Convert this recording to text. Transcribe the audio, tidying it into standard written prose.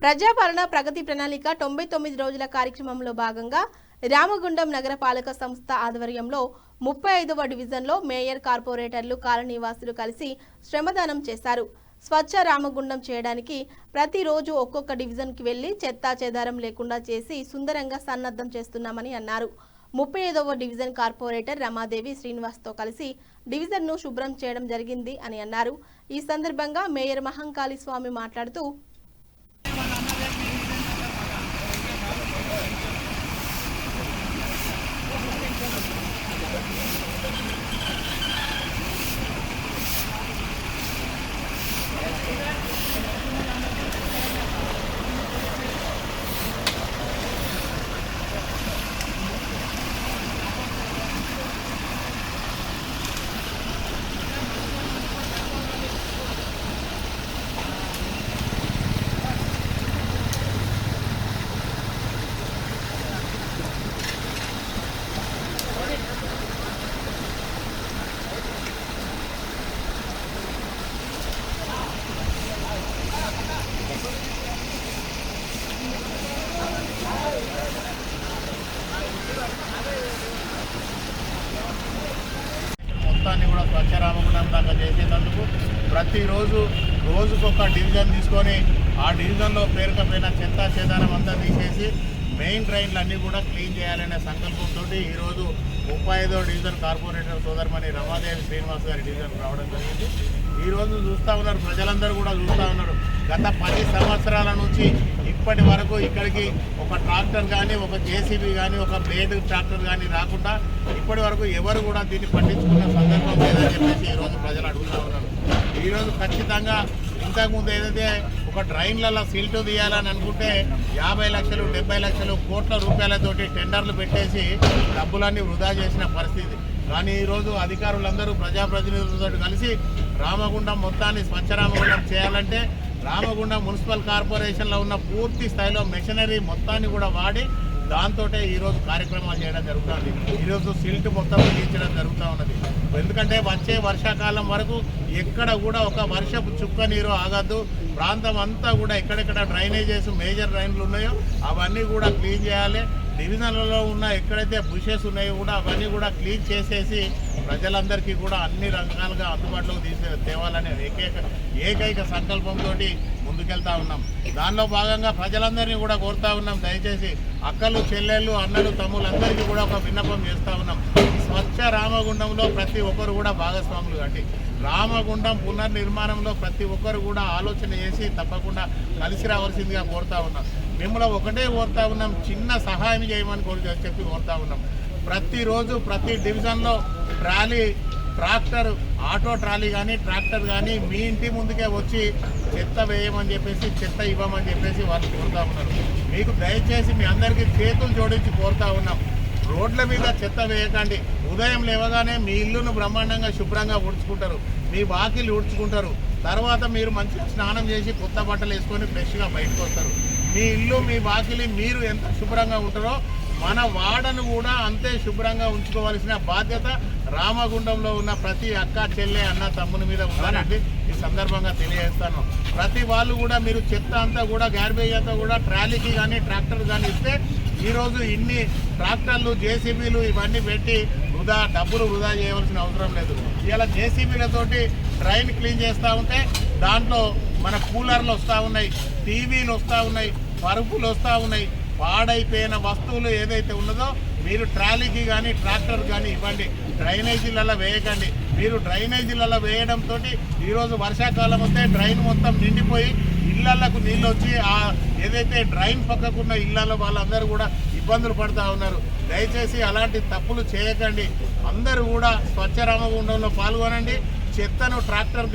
ప్రజాపాలన ప్రగతి ప్రణాళిక 99 రోజుల కార్యక్రమంలో భాగంగా రామగుండం నగరపాలక సంస్థ ఆధ్వర్యంలో 35వ డివిజన్లో మేయర్, కార్పొరేటర్లు, కాలనీవాసులు కలిసి శ్రమదానం చేశారు. స్వచ్ఛ రామగుండం చేయడానికి ప్రతిరోజు ఒక్కొక్క డివిజన్కి వెళ్లి చెత్తా చెదారం లేకుండా చేసి సుందరంగా సన్నద్ధం చేస్తున్నామని అన్నారు. 35వ డివిజన్ కార్పొరేటర్ రమాదేవి శ్రీనివాస్తో కలిసి డివిజన్ను శుభ్రం చేయడం జరిగింది అని అన్నారు. ఈ సందర్భంగా మేయర్ మహంకాళి స్వామి మాట్లాడుతూ మొత్తాన్ని కూడా స్వచ్ఛ రామగుండం దాకా చేసేందుకు ప్రతిరోజు రోజుకొక డివిజన్ తీసుకొని ఆ డివిజన్లో పేరుకపోయిన చెత్త చెదారం అంతా తీసేసి మెయిన్ ట్రైన్లు అన్నీ కూడా క్లీన్ చేయాలనే సంకల్పంతో ఈరోజు 35వ డివిజన్ కార్పొరేటర్ సోదరుమణి రమాదేవి శ్రీనివాస్ గారి డివిజన్ రావడం జరిగింది. ఈరోజు చూస్తూ ఉన్నారు, ప్రజలందరూ కూడా చూస్తూ ఉన్నారు. గత 10 సంవత్సరాల నుంచి ఇప్పటి వరకు ఇక్కడికి ఒక ట్రాక్టర్ కానీ, ఒక జేసీబీ కానీ, ఒక బ్లేడ్ ట్రాక్టర్ కానీ రాకుండా ఇప్పటి వరకు ఎవరు కూడా దీన్ని పట్టించుకున్న సందర్భం లేదని చెప్పేసి ఈరోజు ప్రజలు అడుగుతూ ఉన్నారు. ఈరోజు ఖచ్చితంగా ఇంతకుముందు ఏదైతే ఒక డ్రైన్లలో సిల్ట్ తీయాలని అనుకుంటే 50 లక్షలు 70 లక్షలు కోట్ల రూపాయలతోటి టెండర్లు పెట్టేసి డబ్బులన్నీ వృధా చేసిన పరిస్థితి. కానీ ఈరోజు అధికారులందరూ ప్రజాప్రతినిధులతో కలిసి రామగుండం మొత్తాన్ని స్వచ్ఛ రామగుండం చేయాలంటే రామగుండం మున్సిపల్ కార్పొరేషన్లో ఉన్న పూర్తి స్థాయిలో మెషినరీ మొత్తాన్ని కూడా వాడి దాంతో ఈరోజు కార్యక్రమాలు చేయడం జరుగుతుంది. ఈరోజు సిల్ట్ మొత్తం తీయించడం జరుగుతూ ఉన్నది. ఎందుకంటే వచ్చే వర్షాకాలం వరకు ఎక్కడ కూడా ఒక వర్షపు చుక్క నీరు ఆగద్దు. ప్రాంతం అంతా కూడా ఎక్కడెక్కడ డ్రైనేజెస్ మేజర్ డ్రైన్లు ఉన్నాయో అవన్నీ కూడా క్లీన్ చేయాలి. డివిజన్లలో ఉన్న ఎక్కడైతే బుషెస్ ఉన్నాయో కూడా అవన్నీ కూడా క్లీన్ చేసేసి ప్రజలందరికీ కూడా అన్ని రకాలుగా అందుబాటులోకి తేవాలనే ఏకైక సంకల్పంతో ముందుకెళ్తా ఉన్నాం. దానిలో భాగంగా ప్రజలందరినీ కూడా కోరుతా ఉన్నాం, దయచేసి అక్కలు, చెల్లెళ్ళు, అన్నలు, తమ్ముళ్ళందరికీ కూడా ఒక విన్నపం చేస్తూ ఉన్నాం. స్వచ్ఛ రామగుండంలో ప్రతి ఒక్కరు కూడా భాగస్వాములు కండి. రామగుండం పునర్నిర్మాణంలో ప్రతి ఒక్కరు కూడా ఆలోచన చేసి తప్పకుండా కలిసి రావాల్సిందిగా కోరుతా ఉన్నాం. మిమ్మల్ని ఒకటే కోరుతా ఉన్నాం, చిన్న సహాయం చేయమని చెప్పి కోరుతా ఉన్నాం. ప్రతిరోజు ప్రతి డివిజన్లో ట్రాక్టర్ ఆటో ట్రాలీ కానీ ట్రాక్టర్ కానీ మీ ఇంటి ముందుకే వచ్చి చెత్త వేయమని చెప్పేసి, చెత్త ఇవ్వమని చెప్పేసి వాళ్ళు కోరుతా ఉన్నారు. మీకు దయచేసి మీ అందరికీ చేతులు జోడించి కోరుతా ఉన్నాం, రోడ్ల మీద చెత్త వేయకండి. ఉదయం లేవగానే మీ ఇల్లును బ్రహ్మాండంగా శుభ్రంగా ఊడ్చుకుంటారు, మీ వాకిలు ఊడ్చుకుంటారు. తర్వాత మీరు మంచిగా స్నానం చేసి కొత్త బట్టలు వేసుకొని ఫ్రెష్గా బయటకు వస్తారు. మీ ఇల్లు, మీ వాకిలి మీరు ఎంత శుభ్రంగా ఉంటారో మన వాడను కూడా అంతే శుభ్రంగా ఉంచుకోవాల్సిన బాధ్యత రామగుండంలో ఉన్న ప్రతి అక్క, చెల్లె, అన్న, తమ్ముని మీద ఉందని ఈ సందర్భంగా తెలియజేస్తాను. ప్రతి వాళ్ళు కూడా మీరు చెత్త అంతా కూడా గార్బేజ్ అంతా కూడా ట్రాలీకి కానీ ట్రాక్టర్ కానీ ఇస్తే ఈరోజు ఇన్ని ట్రాక్టర్లు, జేసీబీలు ఇవన్నీ పెట్టి డబ్బులు వృధా చేయవలసిన అవసరం లేదు. ఇలా జేసీబీలతోటి డ్రైన్ క్లీన్ చేస్తూ ఉంటే దాంట్లో మన కూలర్లు వస్తూ ఉన్నాయి, టీవీలు వస్తూ ఉన్నాయి, పరుపులు వస్తూ ఉన్నాయి. పాడైపోయిన వస్తువులు ఏదైతే ఉన్నదో మీరు ట్రాలీకి కానీ ట్రాక్టర్ కానీ ఇవ్వండి, డ్రైనేజీలలో వేయకండి. మీరు డ్రైనేజీలలో వేయడంతో ఈరోజు వర్షాకాలం వస్తే డ్రైన్ మొత్తం నిండిపోయి ఇళ్లకు నీళ్ళు వచ్చి ఏదైతే డ్రైన్ పక్కకున్న ఇళ్లలో వాళ్ళందరూ కూడా ఇబ్బందులు పడుతూ ఉన్నారు. దయచేసి అలాంటి తప్పులు చేయకండి. అందరూ కూడా స్వచ్ఛ రామగుండంలో పాల్గొనండి. చెత్తను ట్రాక్టర్